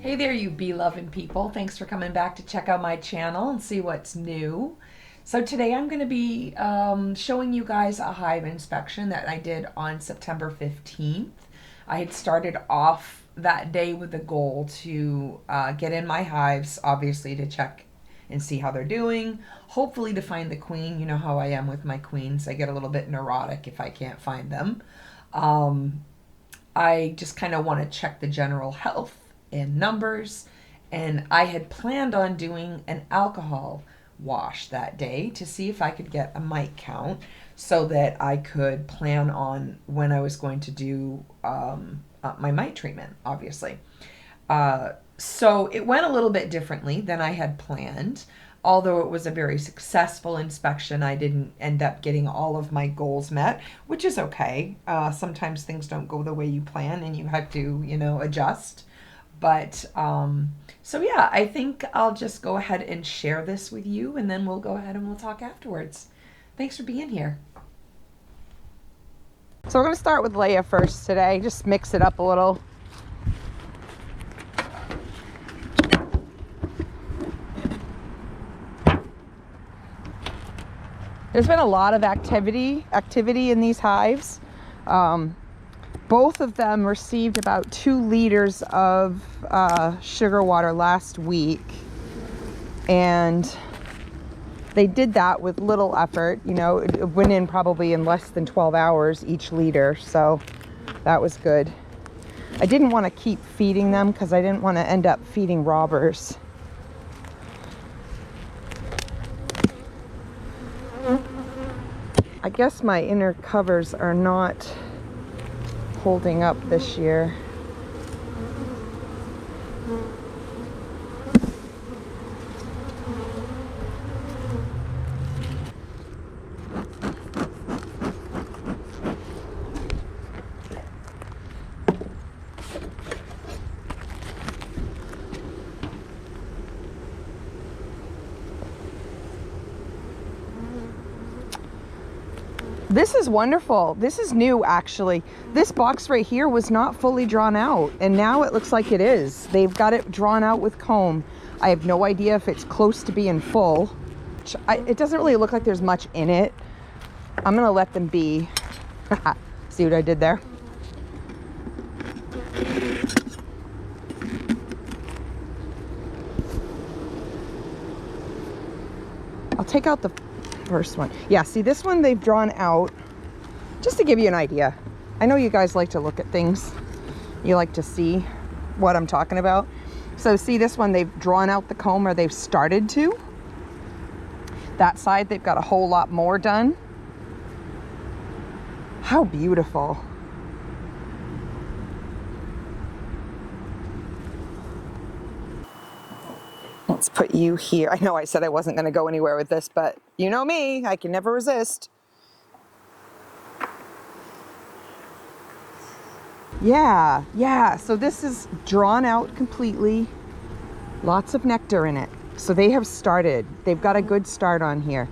Hey there, you bee-loving people. Thanks for coming back to check out my channel and see what's new. So today I'm going to be showing you guys a hive inspection that I did on September 15th. I had started off that day with the goal to get in my hives, obviously to check and see how they're doing, hopefully to find the queen. You know how I am with my queens. I get a little bit neurotic if I can't find them. I just kind of want to check the general health and numbers, and I had planned on doing an alcohol wash that day to see if I could get a mite count so that I could plan on when I was going to do my mite treatment, obviously. So it went a little bit differently than I had planned. Although it was a very successful inspection, I didn't end up getting all of my goals met, which is okay. Sometimes things don't go the way you plan and you have to, adjust. But so yeah, I think I'll just go ahead and share this with you, and then we'll go ahead and we'll talk afterwards. Thanks for being here. So we're going to start with Leia first today, just mix it up a little. There's been a lot of activity in these hives. Both of them received about 2 liters of sugar water last week, and they did that with little effort. It went in probably in less than 12 hours each liter, so that was good. I didn't want to keep feeding them because I didn't want to end up feeding robbers. I guess my inner covers are not holding up this year. This is wonderful. This is new, actually. This box right here was not fully drawn out, and now it looks like it is. They've got it drawn out with comb. I have no idea if it's close to being full. It doesn't really look like there's much in it. I'm gonna let them be. See what I did there? I'll take out the first one. Yeah, see, this one they've drawn out, just to give you an idea. I know you guys like to look at things. You like to see what I'm talking about. So see, this one they've drawn out the comb, or they've started to. That side they've got a whole lot more done. How beautiful. Let's put you here. I know I said I wasn't going to go anywhere with this, but you know me, I can never resist. Yeah. So this is drawn out completely. Lots of nectar in it. So they have started. They've got a good start on here.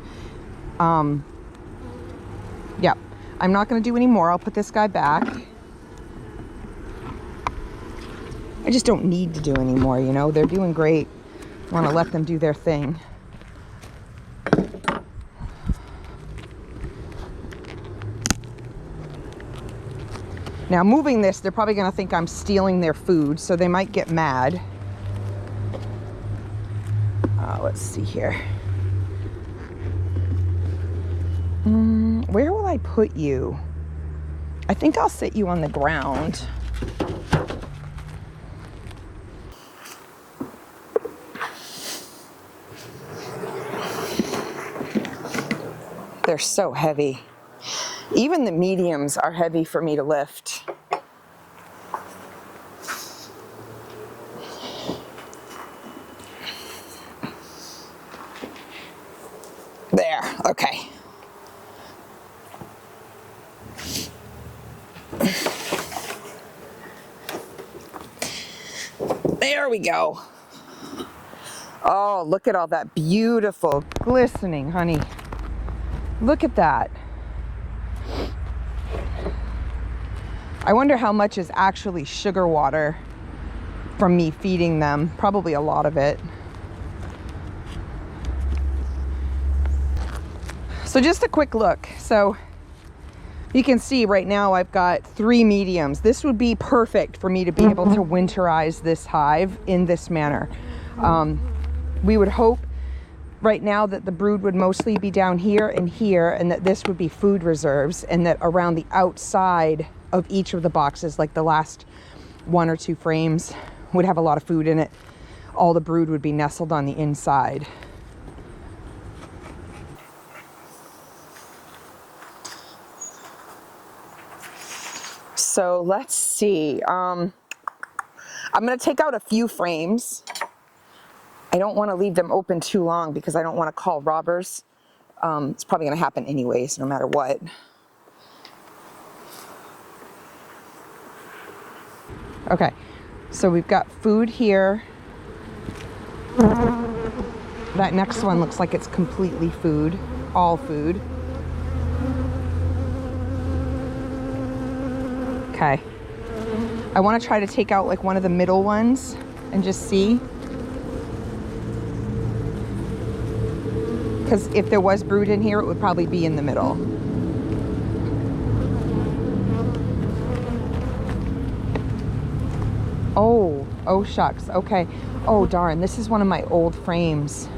Yep. I'm not going to do any more. I'll put this guy back. I just don't need to do any more, They're doing great. I want to let them do their thing. Now moving this, they're probably going to think I'm stealing their food, so they might get mad. Let's see here. Where will I put you? I think I'll sit you on the ground. They're so heavy. Even the mediums are heavy for me to lift. There, okay. There we go. Oh, look at all that beautiful, glistening honey. Look at that. I wonder how much is actually sugar water from me feeding them, probably a lot of it. So just a quick look. So you can see right now I've got 3 mediums. This would be perfect for me to be able to winterize this hive in this manner. We would hope right now that the brood would mostly be down here, and that this would be food reserves, and that around the outside of each of the boxes, like the last 1 or 2 frames, would have a lot of food in it. All the brood would be nestled on the inside. So let's see. I'm going to take out a few frames. I don't want to leave them open too long because I don't want to call robbers. It's probably going to happen anyways, no matter what. Okay, so we've got food here. That next one looks like it's completely food, all food. Okay. I want to try to take out like one of the middle ones and just see. Because if there was brood in here, it would probably be in the middle. Oh shucks, okay. Oh darn, this is one of my old frames.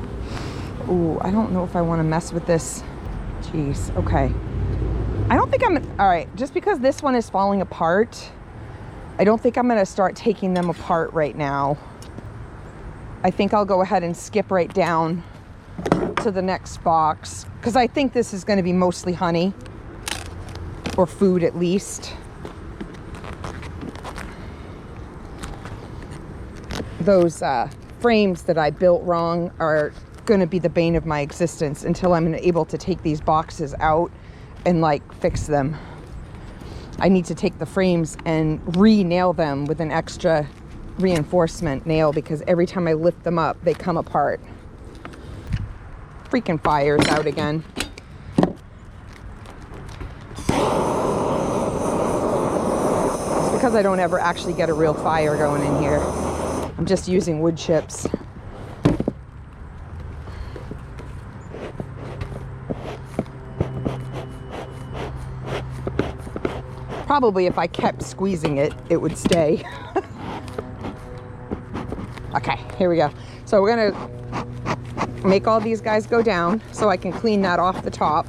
Ooh, I don't know if I want to mess with this. Jeez, okay. I don't think all right, just because this one is falling apart, I don't think I'm gonna start taking them apart right now. I think I'll go ahead and skip right down to the next box, because I think this is gonna be mostly honey, or food at least. Those frames that I built wrong are gonna be the bane of my existence until I'm able to take these boxes out and like fix them. I need to take the frames and re-nail them with an extra reinforcement nail, because every time I lift them up, they come apart. Freaking fire's out again. It's because I don't ever actually get a real fire going in here. I'm just using wood chips. Probably if I kept squeezing it, it would stay. Okay, here we go. So we're gonna make all these guys go down so I can clean that off the top.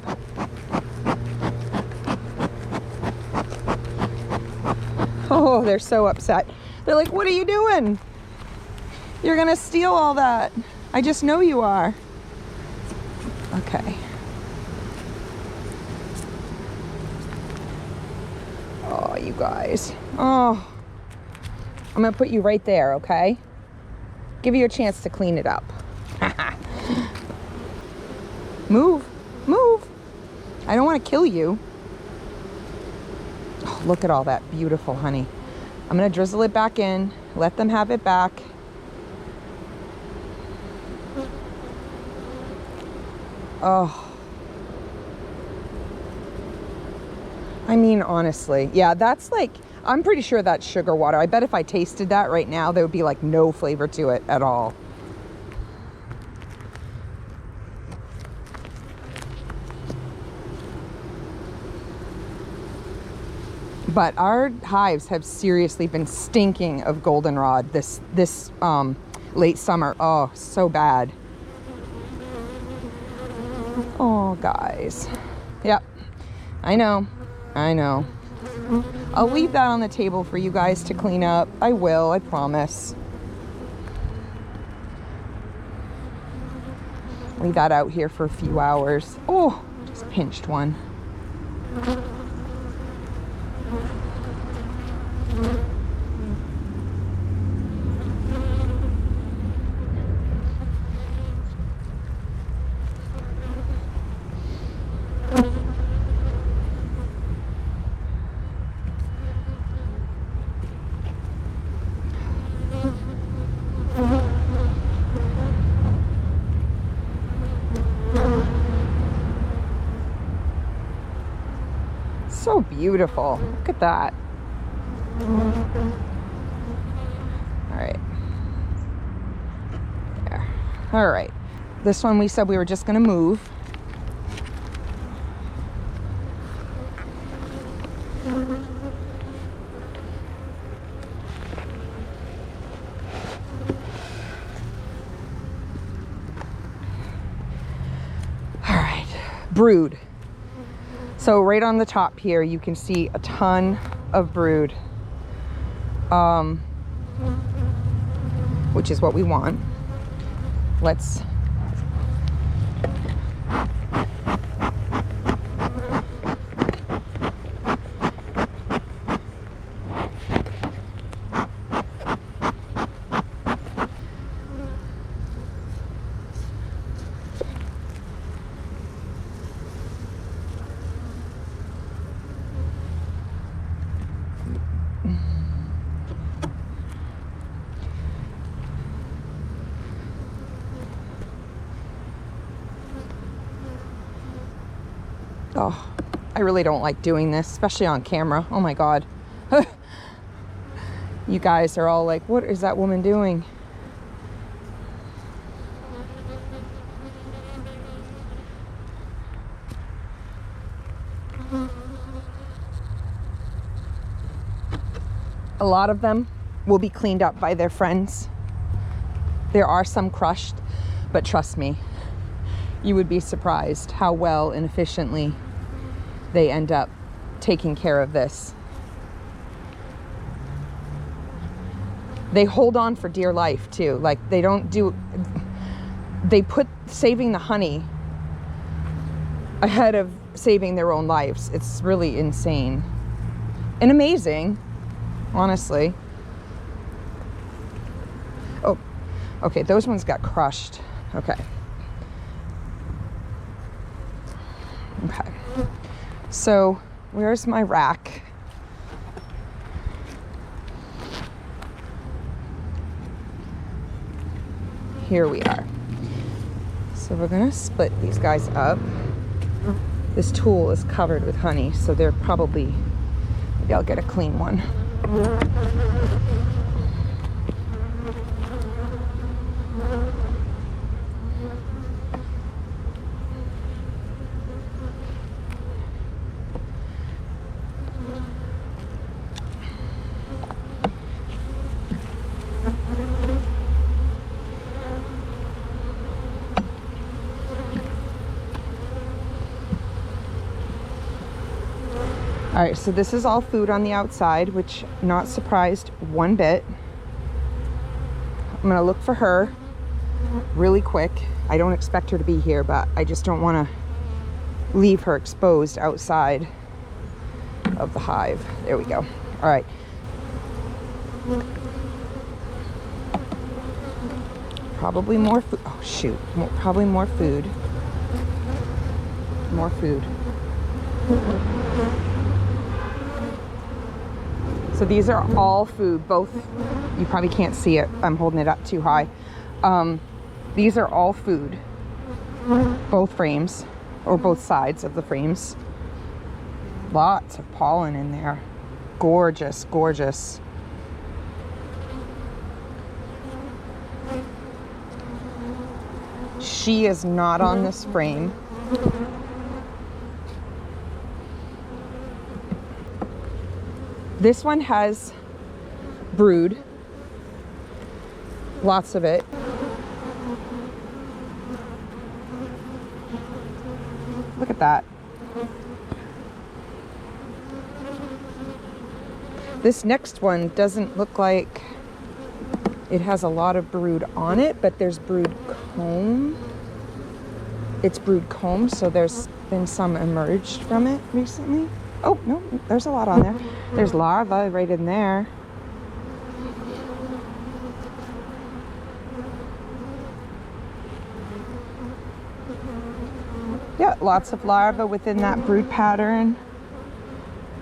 Oh, they're so upset. They're like, what are you doing? You're gonna steal all that. I just know you are. Okay. Oh, you guys. Oh, I'm gonna put you right there, okay? Give you a chance to clean it up. Move, move. I don't want to kill you. Oh, look at all that beautiful honey. I'm gonna drizzle it back in, let them have it back. Oh. I mean, honestly, yeah, that's like, I'm pretty sure that's sugar water. I bet if I tasted that right now, there would be like no flavor to it at all. But our hives have seriously been stinking of goldenrod this late summer. Oh, so bad. Oh, guys. Yep, I know. I'll leave that on the table for you guys to clean up. I will, I promise. Leave that out here for a few hours. Oh, just pinched one. So beautiful. Look at that. All right. There. All right. This one we said we were just going to move. All right. Brood. So right on the top here, you can see a ton of brood, which is what we want. Let's oh, I really don't like doing this, especially on camera. Oh my God. You guys are all like, what is that woman doing? A lot of them will be cleaned up by their friends. There are some crushed, but trust me, you would be surprised how well and efficiently they end up taking care of this. They hold on for dear life too. Like they put saving the honey ahead of saving their own lives. It's really insane and amazing, honestly. Oh, okay, those ones got crushed. Okay. Okay. So where's my rack? Here we are. So we're gonna split these guys up. This tool is covered with honey, so they're probably, maybe I'll get a clean one. All right, so this is all food on the outside, which not surprised one bit. I'm gonna look for her really quick. I don't expect her to be here, but I just don't wanna leave her exposed outside of the hive. There we go. All right. Probably more food. Oh shoot, probably more food. More food. So these are all food, both, you probably can't see it, I'm holding it up too high. These are all food, both frames, or both sides of the frames. Lots of pollen in there. Gorgeous, gorgeous. She is not on this frame. This one has brood, lots of it. Look at that. This next one doesn't look like it has a lot of brood on it, but there's brood comb. It's brood comb, so there's been some emerged from it recently. Oh, no, there's a lot on there. There's larvae right in there. Yeah, lots of larvae within that brood pattern.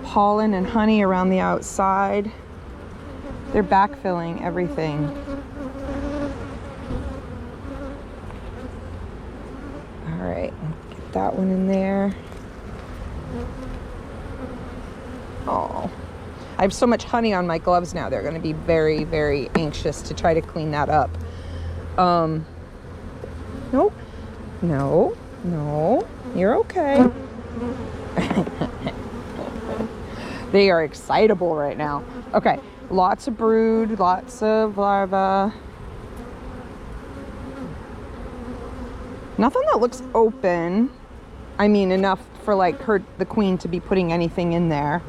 Pollen and honey around the outside. They're backfilling everything. All right, get that one in there. Oh, I have so much honey on my gloves now. They're going to be very, very anxious to try to clean that up. Nope. No, no, you're okay. They are excitable right now. Okay, lots of brood, lots of larvae. Nothing that looks open. I mean, enough for like the queen to be putting anything in there.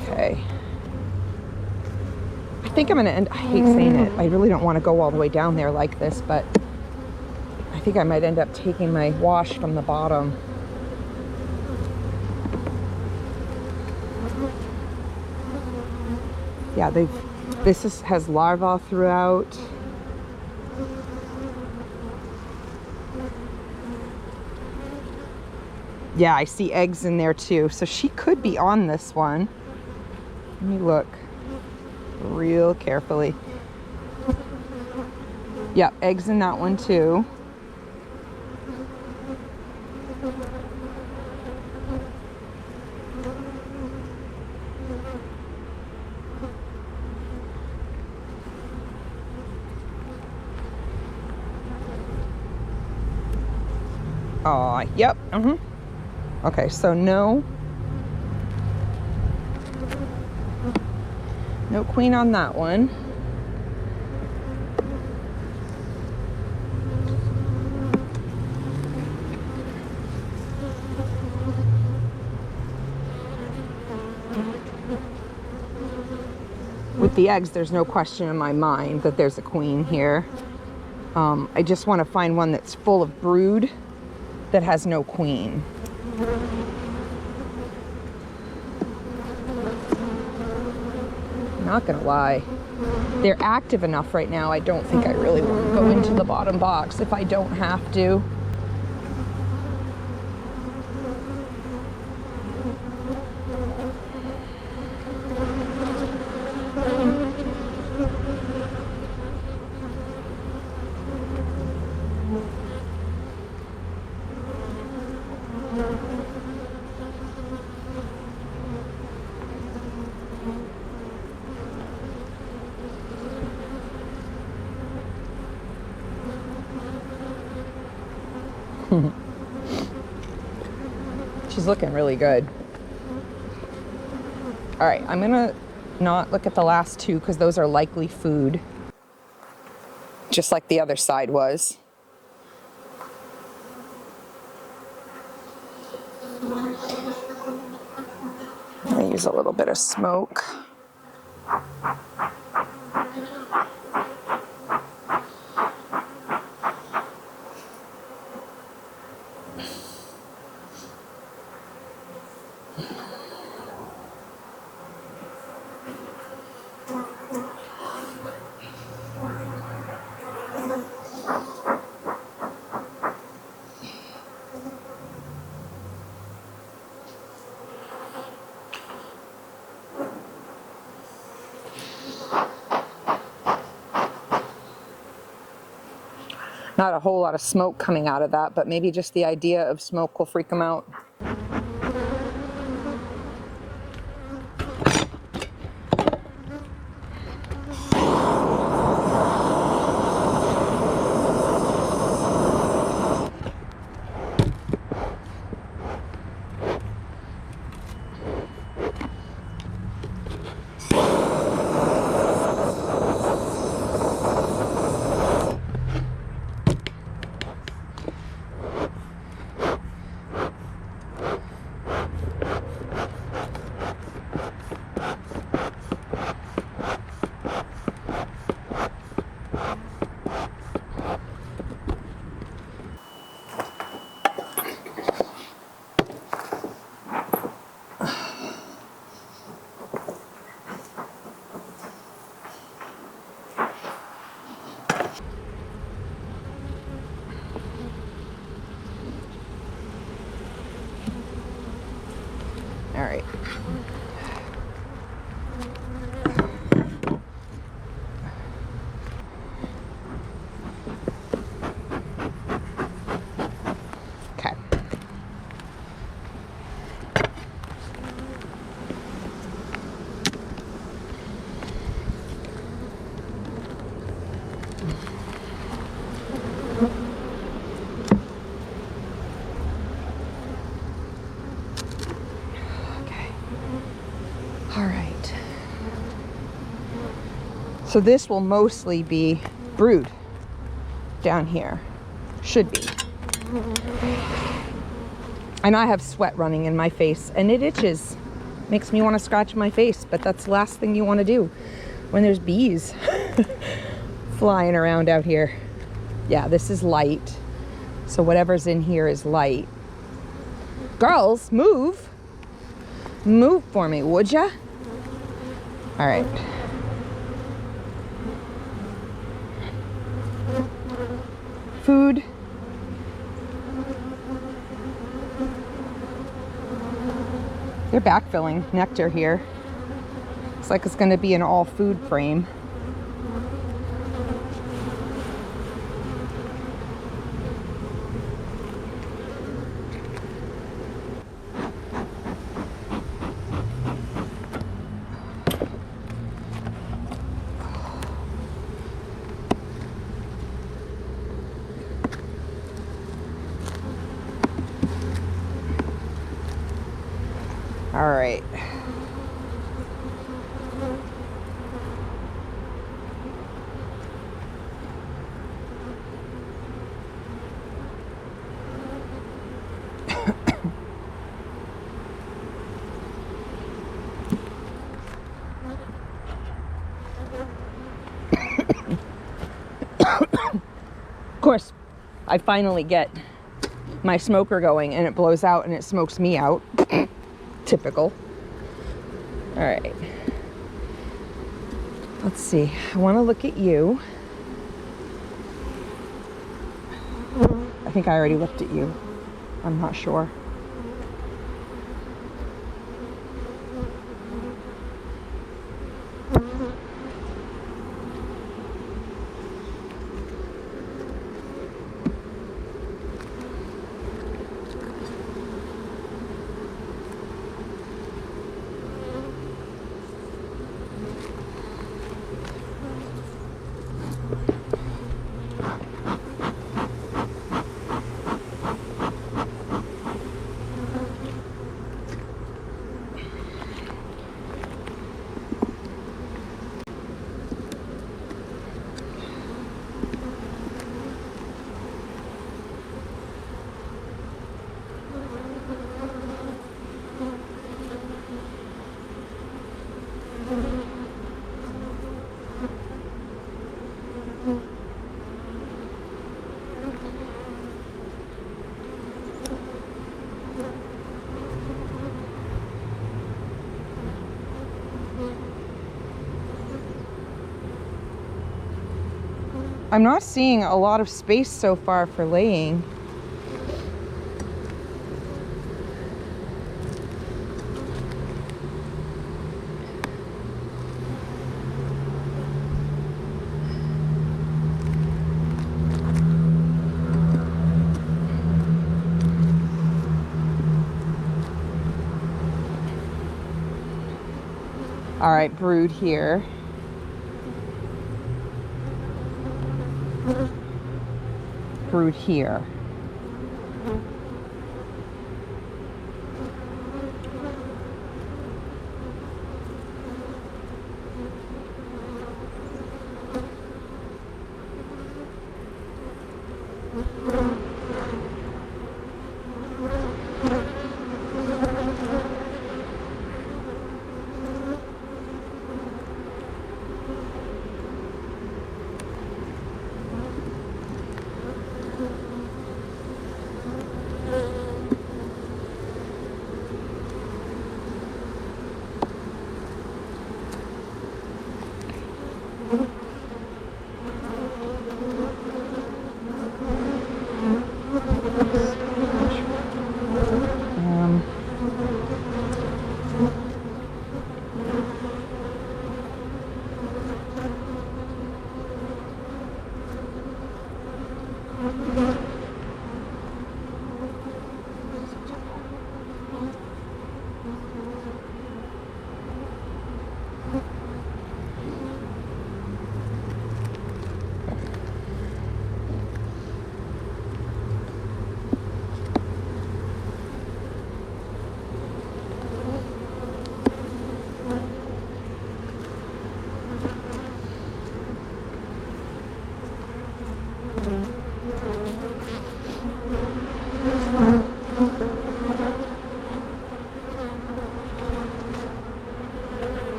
Okay. I think I'm gonna end, I hate saying it, I really don't want to go all the way down there like this, but I think I might end up taking my wash from the bottom. Yeah, this has larvae throughout. Yeah, I see eggs in there too. So she could be on this one. Let me look real carefully. Yep, eggs in that one too. Oh, yep. Okay, so no queen on that one. With the eggs, there's no question in my mind that there's a queen here. I just want to find one that's full of brood that has no queen. Not gonna lie, they're active enough right now. I don't think I really want to go into the bottom box if I don't have to. She's looking really good. All right, I'm gonna not look at the last two because those are likely food, just like the other side was. I'm gonna use a little bit of smoke. Not a whole lot of smoke coming out of that, but maybe just the idea of smoke will freak them out. All right. So this will mostly be brood down here. Should be. And I have sweat running in my face and it itches. Makes me want to scratch my face, but that's the last thing you want to do when there's bees flying around out here. Yeah, this is light. So whatever's in here is light. Girls, move. Move for me, would ya? All right. Food. They're backfilling nectar here. Looks like it's going to be an all food frame. All right. Of course, I finally get my smoker going and it blows out and it smokes me out. Typical. All right. Let's see. I want to look at you. I think I already looked at you. I'm not sure. I'm not seeing a lot of space so far for laying. All right, brood here. Brood here.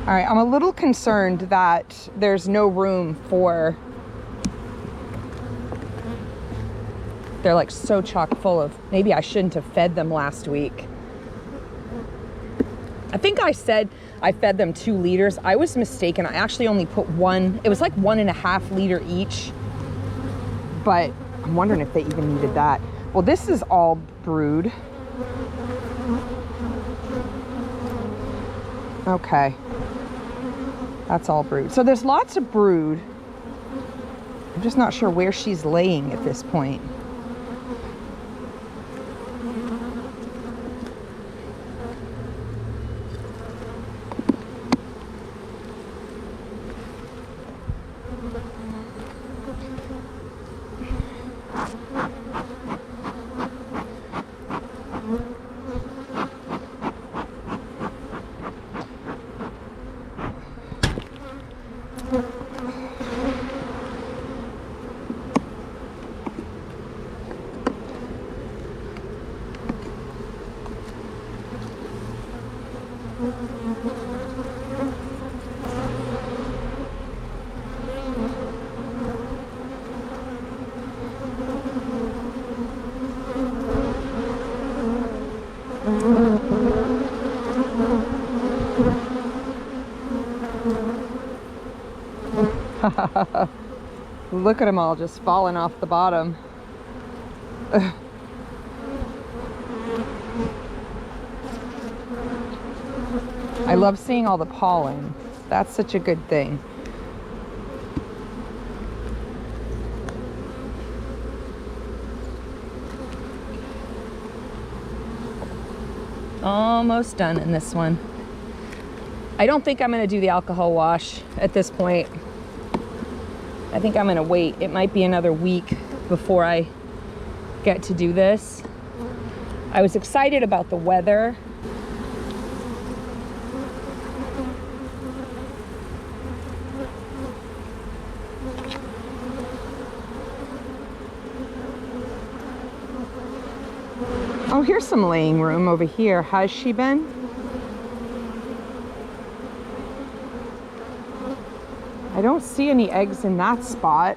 All right, I'm a little concerned that there's no room for, they're like so chock full of, maybe I shouldn't have fed them last week. I think I said I fed them 2 liters. I was mistaken. I actually only put 1. It was like 1.5 liter each. But I'm wondering if they even needed that. Well, this is all brood. Okay. That's all brood. So there's lots of brood. I'm just not sure where she's laying at this point. Look at them all just falling off the bottom. I love seeing all the pollen. That's such a good thing. Almost done in this one. I don't think I'm going to do the alcohol wash at this point. I think I'm going to wait. It might be another week before I get to do this. I was excited about the weather. Oh, here's some laying room over here. Has she been? I don't see any eggs in that spot.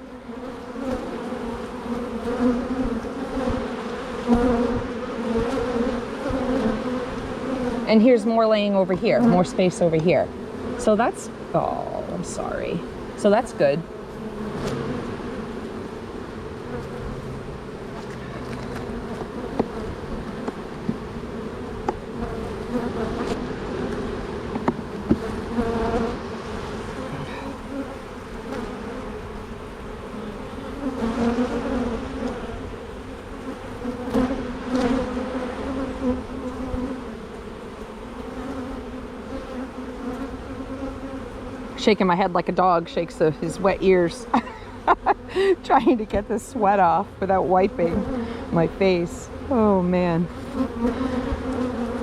And here's more laying over here, more space over here. So that's, oh, I'm sorry. So that's good. Shaking my head like a dog shakes his wet ears. Trying to get the sweat off without wiping my face. Oh man.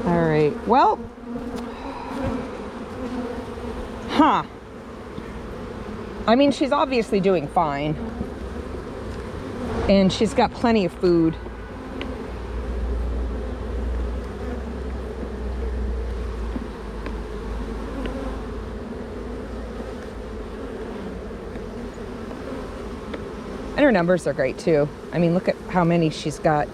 All right, well, I mean, she's obviously doing fine. And she's got plenty of food. And her numbers are great too. I mean, look at how many she's got.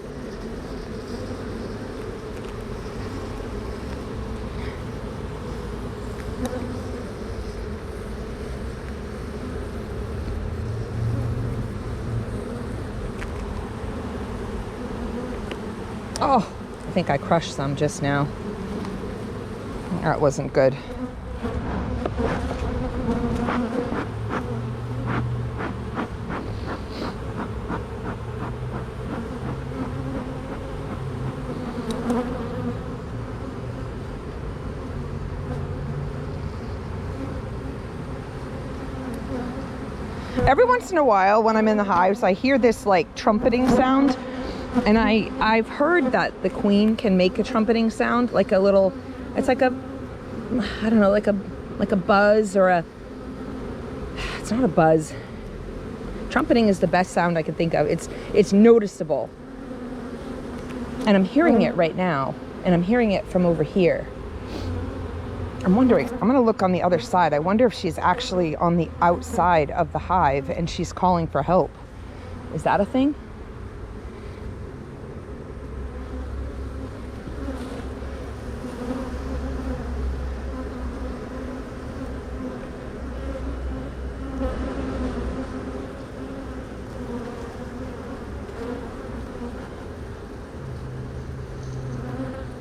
Oh, I think I crushed some just now. That wasn't good. Every once in a while when I'm in the hives, I hear this like trumpeting sound. And I've heard that the queen can make a trumpeting sound, like a little, it's like a, I don't know, like a buzz or a, it's not a buzz. Trumpeting is the best sound I can think of. It's noticeable. And I'm hearing it right now, and I'm hearing it from over here. I'm wondering, I'm gonna look on the other side. I wonder if she's actually on the outside of the hive and she's calling for help. Is that a thing?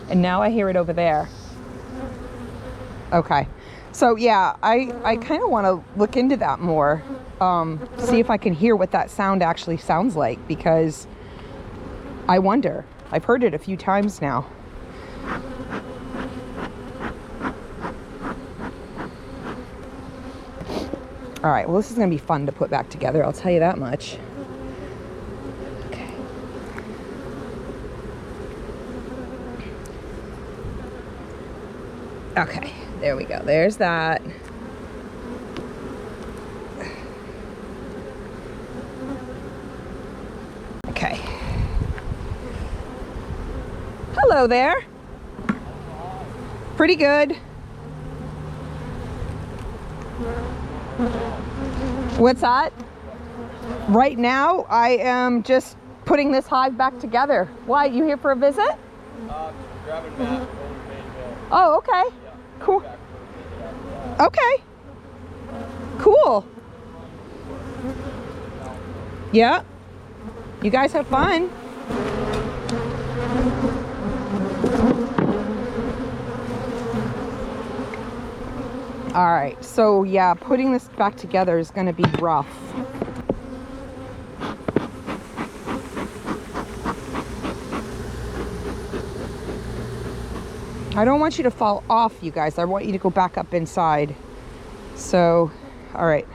And now I hear it over there. Okay. So yeah, I kind of want to look into that more. See if I can hear what that sound actually sounds like, because I wonder. I've heard it a few times now. All right, well, this is going to be fun to put back together, I'll tell you that much. Okay, there we go. There's that. Okay. Hello there. Pretty good. What's that? Right now, I am just putting this hive back together. Why, you here for a visit? Grabbing Matt over Main Hill. Oh, okay. Yeah, Cool. back for a visit after that. Okay. Cool. Yeah. You guys have fun. All right. So yeah, putting this back together is going to be rough. I don't want you to fall off, you guys. I want you to go back up inside. So, all right.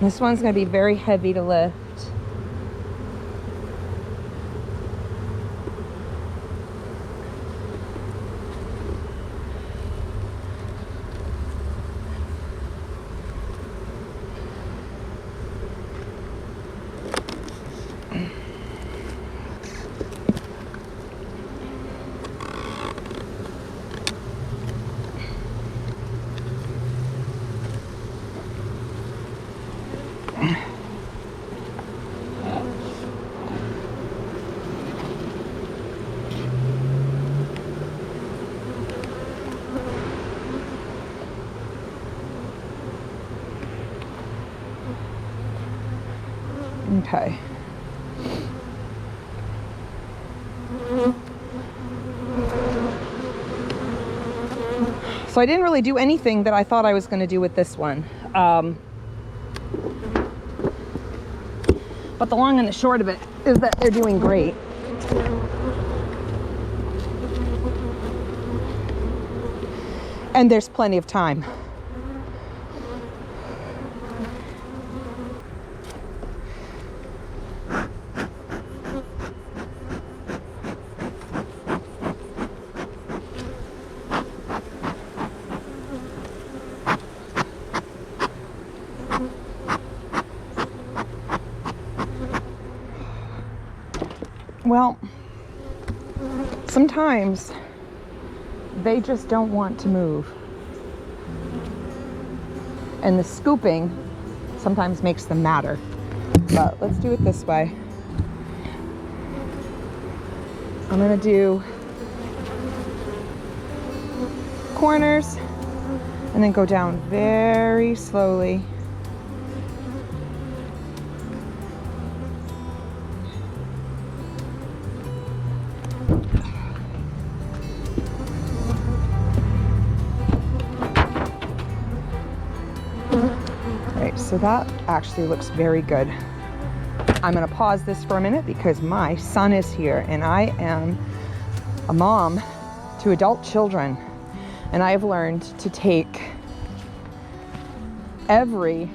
This one's going to be very heavy to lift. Okay. So I didn't really do anything that I thought I was going to do with this one. But the long and the short of it is that they're doing great. And there's plenty of time. Well, sometimes they just don't want to move. And the scooping sometimes makes them matter. But let's do it this way. I'm gonna do corners and then go down very slowly. So that actually looks very good. I'm gonna pause this for a minute because my son is here and I am a mom to adult children, and I have learned to take every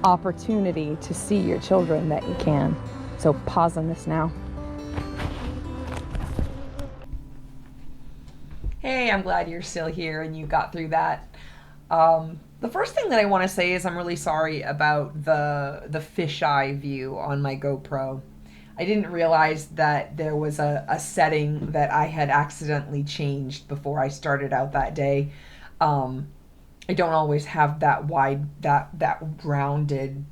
opportunity to see your children that you can. So pause on this now. Hey, I'm glad you're still here and you got through that. The first thing that I want to say is I'm really sorry about the fisheye view on my GoPro. I didn't realize that there was a setting that I had accidentally changed before I started out that day. I don't always have that wide, that rounded,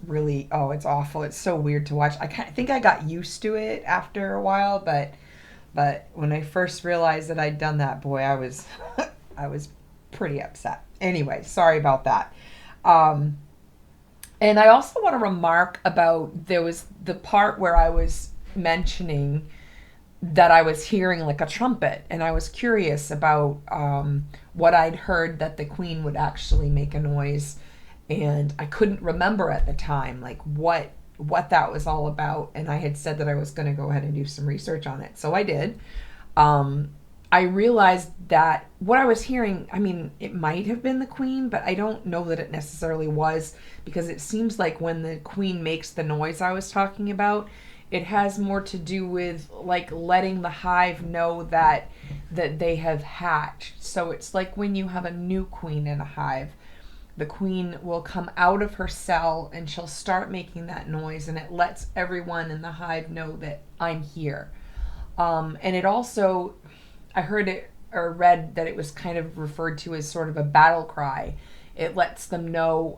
really, oh, it's awful. It's so weird to watch. I think I got used to it after a while, but when I first realized that I'd done that, boy, I was I was pretty upset. Anyway, sorry about that. And I also want to remark about, there was the part where I was mentioning that I was hearing like a trumpet, and I was curious about what I'd heard that the queen would actually make a noise, and I couldn't remember at the time like what that was all about, and I had said that I was going to go ahead and do some research on it, so I did. I realized that what I was hearing, I mean, it might have been the queen, but I don't know that it necessarily was, because it seems like when the queen makes the noise I was talking about, it has more to do with like letting the hive know that they have hatched. So it's like when you have a new queen in a hive, the queen will come out of her cell and she'll start making that noise, and it lets everyone in the hive know that I'm here. And it also, I heard it or read that it was kind of referred to as sort of a battle cry. It lets them know,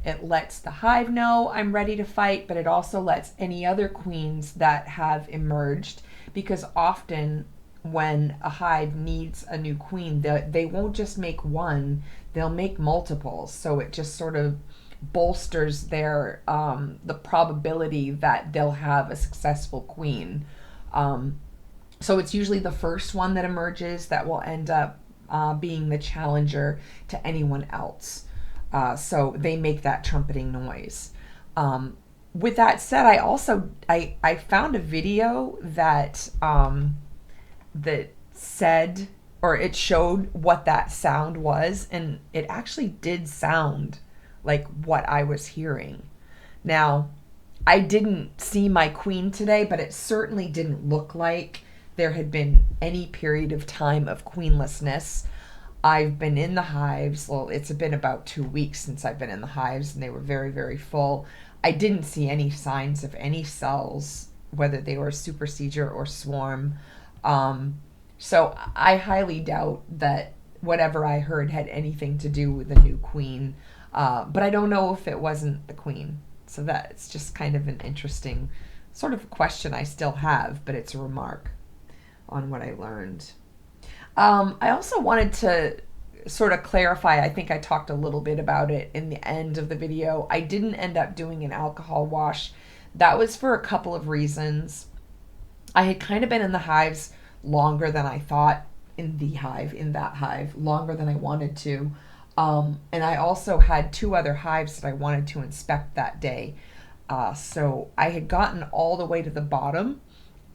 it lets the hive know I'm ready to fight, but it also lets any other queens that have emerged, because often when a hive needs a new queen, they won't just make one, they'll make multiples. So it just sort of bolsters their the probability that they'll have a successful queen. So it's usually the first one that emerges that will end up being the challenger to anyone else. So they make that trumpeting noise. With that said, I found a video that that said, or it showed what that sound was, and it actually did sound like what I was hearing. Now, I didn't see my queen today, but it certainly didn't look like there had been any period of time of queenlessness. I've been in the hives. Well, it's been about 2 weeks since I've been in the hives, and they were very, very full. I didn't see any signs of any cells, whether they were supersedure or swarm. So I highly doubt that whatever I heard had anything to do with the new queen. But I don't know if it wasn't the queen. So that's just kind of an interesting sort of question I still have, but it's a remark on what I learned. I also wanted to sort of clarify, I think I talked a little bit about it in the end of the video. I didn't end up doing an alcohol wash. That was for a couple of reasons. I had kind of been in the hives longer than I thought, in that hive, longer than I wanted to. And I also had 2 other hives that I wanted to inspect that day. So I had gotten all the way to the bottom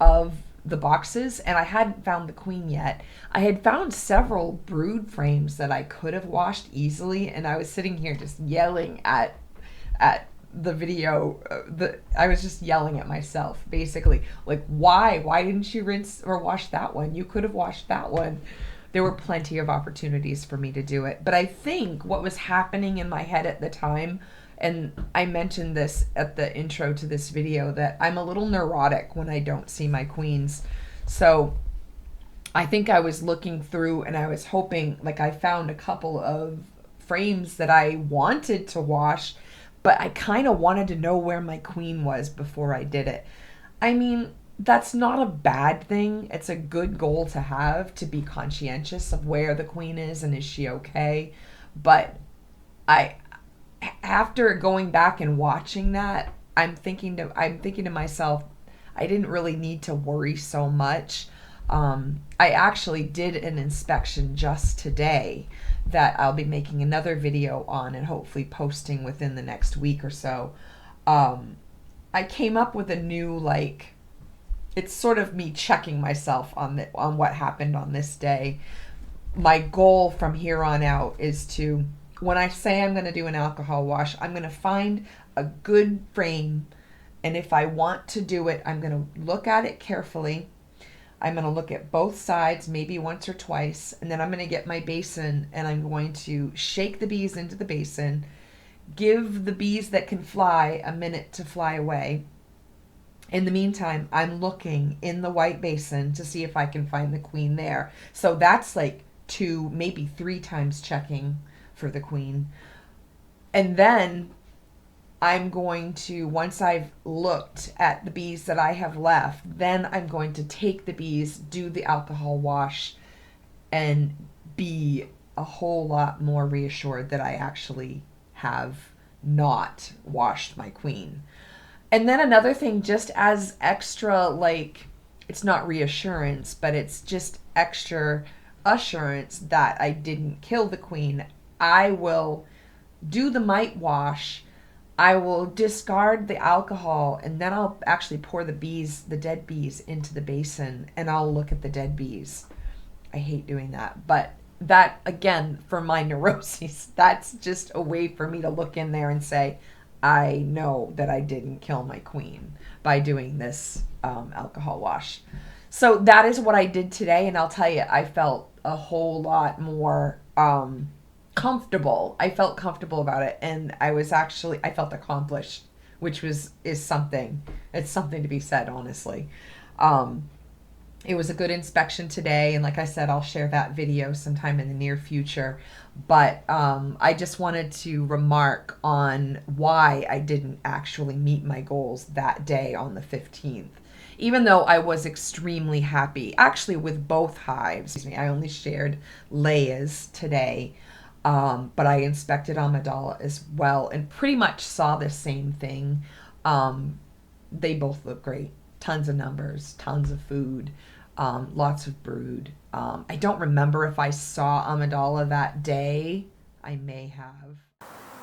of the boxes, and I hadn't found the queen yet. I had found several brood frames that I could have washed easily, and I was sitting here just yelling at the video. I was just yelling at myself, basically, like, why didn't you rinse or wash that one? You could have washed that one. There were plenty of opportunities for me to do it, but I think what was happening in my head at the time, and I mentioned this at the intro to this video, that I'm a little neurotic when I don't see my queens. So I think I was looking through and I was hoping, like, I found a couple of frames that I wanted to wash, but I kind of wanted to know where my queen was before I did it. I mean, that's not a bad thing. It's a good goal to have, to be conscientious of where the queen is and is she okay. But after going back and watching that, I'm thinking to myself, I didn't really need to worry so much. I actually did an inspection just today that I'll be making another video on and hopefully posting within the next week or so. I came up with a new, like, it's sort of me checking myself on what happened on this day. my goal from here on out is to, when I say I'm going to do an alcohol wash, I'm going to find a good frame. And if I want to do it, I'm going to look at it carefully. I'm going to look at both sides, maybe once or twice. And then I'm going to get my basin and I'm going to shake the bees into the basin, give the bees that can fly a minute to fly away. In the meantime, I'm looking in the white basin to see if I can find the queen there. So that's like 2, maybe 3 times checking for the queen. And then I'm going to, once I've looked at the bees that I have left, then I'm going to take the bees, do the alcohol wash, and be a whole lot more reassured that I actually have not washed my queen. And then another thing, just as extra, like, it's not reassurance, but it's just extra assurance that I didn't kill the queen, I will do the mite wash. I will discard the alcohol, and then I'll actually pour the bees, the dead bees, into the basin, and I'll look at the dead bees. I hate doing that, but that, again, for my neuroses, that's just a way for me to look in there and say, I know that I didn't kill my queen by doing this alcohol wash. So that is what I did today, and I'll tell you, I felt a whole lot more comfortable. I felt comfortable about it, and I felt accomplished, which is something. It's something to be said, honestly. It was a good inspection today, and like I said, I'll share that video sometime in the near future. But I just wanted to remark on why I didn't actually meet my goals that day on the 15th. Even though I was extremely happy, actually, with both hives. I only shared Leia's today, but I inspected Amidala as well and pretty much saw the same thing. They both look great. Tons of numbers, tons of food, lots of brood. I don't remember if I saw Amidala that day. I may have.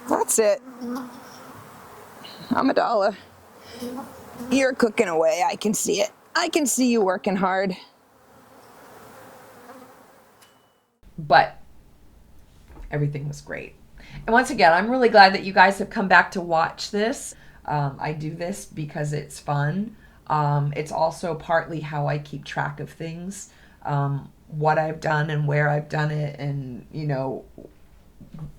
That's it. Amidala, you're cooking away. I can see it. I can see you working hard. But everything was great. And once again, I'm really glad that you guys have come back to watch this. I do this because it's fun. It's also partly how I keep track of things, what I've done and where I've done it. And, you know,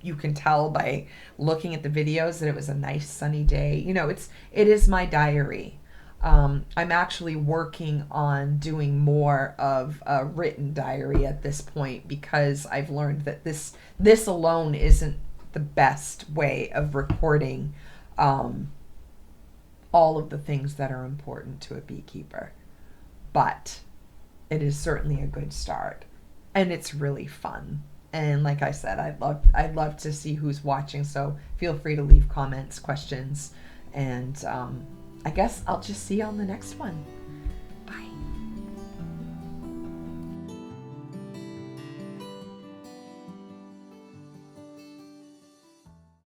you can tell by looking at the videos that it was a nice sunny day. You know, it is my diary. I'm actually working on doing more of a written diary at this point because I've learned that this alone isn't the best way of recording all of the things that are important to a beekeeper. But it is certainly a good start, and it's really fun. And like I said, I'd love to see who's watching, so feel free to leave comments, questions, and I guess I'll just see you on the next one.